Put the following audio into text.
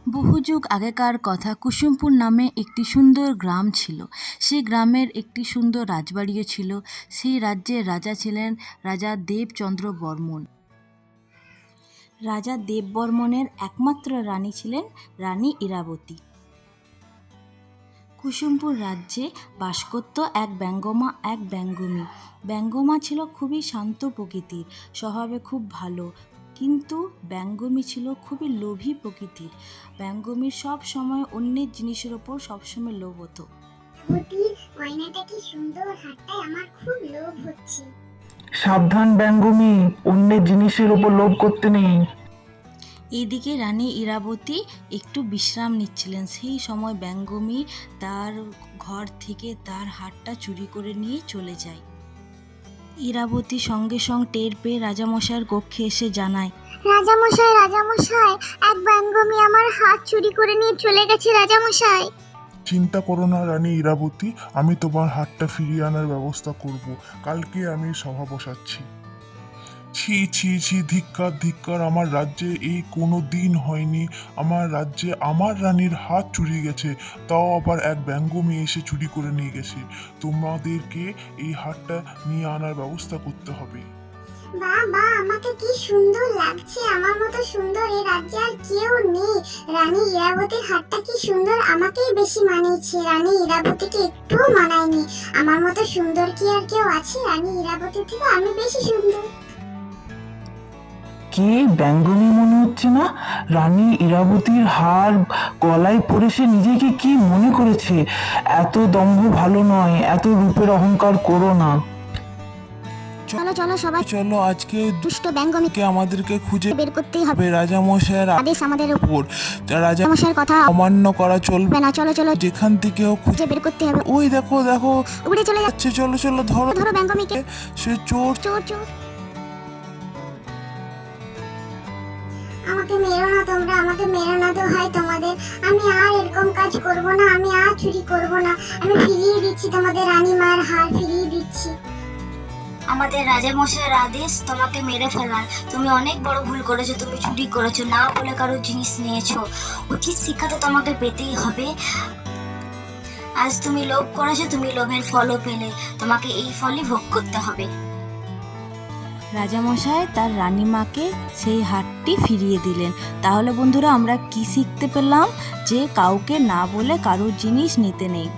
বহু যুগ আগেকার কথা, কুসুমপুর নামে একটি সুন্দর গ্রাম ছিল। সেই গ্রামের একটি সুন্দর রাজবাড়িও ছিল। সেই রাজ্যের রাজা ছিলেন রাজা দেবচন্দ্র বর্মন। রাজা দেববর্মনের একমাত্র রানী ছিলেন রানী ইরাবতী। কুসুমপুর রাজ্যে বাস করত এক ব্যঙ্গমা, এক ব্যঙ্গমী। ব্যঙ্গমা ছিল খুবই শান্ত প্রকৃতির, স্বভাবে খুব ভালো, কিন্তু ব্যঙ্গমী ছিল খুবই লোভী প্রকৃতির। ব্যঙ্গমীর সব সময় অন্যের জিনিসের ওপর সবসময় লোভ হতো। গয়নাটা কি সুন্দর, হাতটায় আমার খুব লোভ হচ্ছে। সাবধান ব্যঙ্গমী, অন্যের জিনিসের উপর লোভ করতে নেই। এইদিকে রানী ইরাবতী একটু বিশ্রাম নিচ্ছিলেন। সেই সময় ব্যঙ্গমী তার ঘর থেকে তার হারটা চুরি করে নিয়ে চলে যায়। ইরাবতী সঙ্গে সঙ্গে টের পেয়ে রাজামশাইয়ের কক্ষে এসে জানায়, রাজামশাই, এক ব্যঙ্গমী আমার হাত চুরি করে নিয়ে চলে গেছে রাজামশাই। চিন্তা করো না রানী ইরাবতী, আমি তোমার হাতটা ফিরিয়ে আনার ব্যবস্থা করব। কালকে আমি সভা বসাচ্ছি। ছি ছি ছি, ধিক্কার ধিক্কার, আমার রাজ্যে এই কোনো দিন হয়নি। আমার রাজ্যে আমার রানীর হাত চুরি গেছে, তাও আবার এক ব্যঙ্গমী এসে চুরি করে নিয়ে গেছে। তোমাদেরকে এই হাতটা নিয়ে আনার ব্যবস্থা করতে হবে। বাবা, আমাকে কি সুন্দর লাগছে, আমার মতো সুন্দর এই রাজ্যে আর কেউ নেই। রানী ইরাবতীর হাতটা কি সুন্দর, আমাকেই বেশি মানিয়েছে, রানী ইরাবতীকে একটুও মানায়নি। আমার মতো সুন্দর কি আর কেউ আছে? রানী ইরাবতীর থেকে আমি বেশি সুন্দর। কে ব্যঙ্গমী মনে হচ্ছে না? রানী ইরাবতীর হার গলায় পরে সে নিজেকে কি মনে করেছে? এত দম্ভ ভালো নয়, এত রূপের অহংকার করো না। চলো চলো সবাই, চলো আজকে দুষ্ট ব্যঙ্গমীকে আমাদেরকে খুঁজে বের করতেই হবে। রাজামশাইয়ের আদেশ আমাদের উপর, রাজামশাইয়ের কথা অমান্য করা চলবে না। চলো চলো, যেখান থেকেও খুঁজে বের করতে হবে। ওই দেখো দেখো, উড়ে চলে যাচ্ছে। চলো চলো, ধরো ধরো ব্যঙ্গমীকে। সে চোর। চোর চোর, আমাকে মেরো না তোমরা, আমাকে মেরো না, দোহাই তোমাদের। আমি আর এরকম কাজ করব না, আমি আর চুরি করব না। আমি ফিরিয়ে দিচ্ছি তোমাদের রানী মায়ের হার, ফিরিয়ে দিচ্ছি। আমাদের রাজামশাইয়ের আদেশ তোমাকে মেরে ফেলার। তুমি অনেক বড় ভুল করেছো, তুমি চুরি করেছো, না বলে কারোর জিনিস নিয়েছো। উচিত শিক্ষা তো তোমাকে পেতেই হবে। আজ তুমি লোভ করেছো, তুমি লোভের ফলও পেলে, তোমাকে এই ফলই ভোগ করতে হবে। রাজামশাই তার রানীমাকে সেই হারটি ফিরিয়ে দিলেন। তাহলে বন্ধুরা, আমরা কি শিখতে পেলাম? যে কাউকে না বলে কারোর জিনিস নিতে নেই।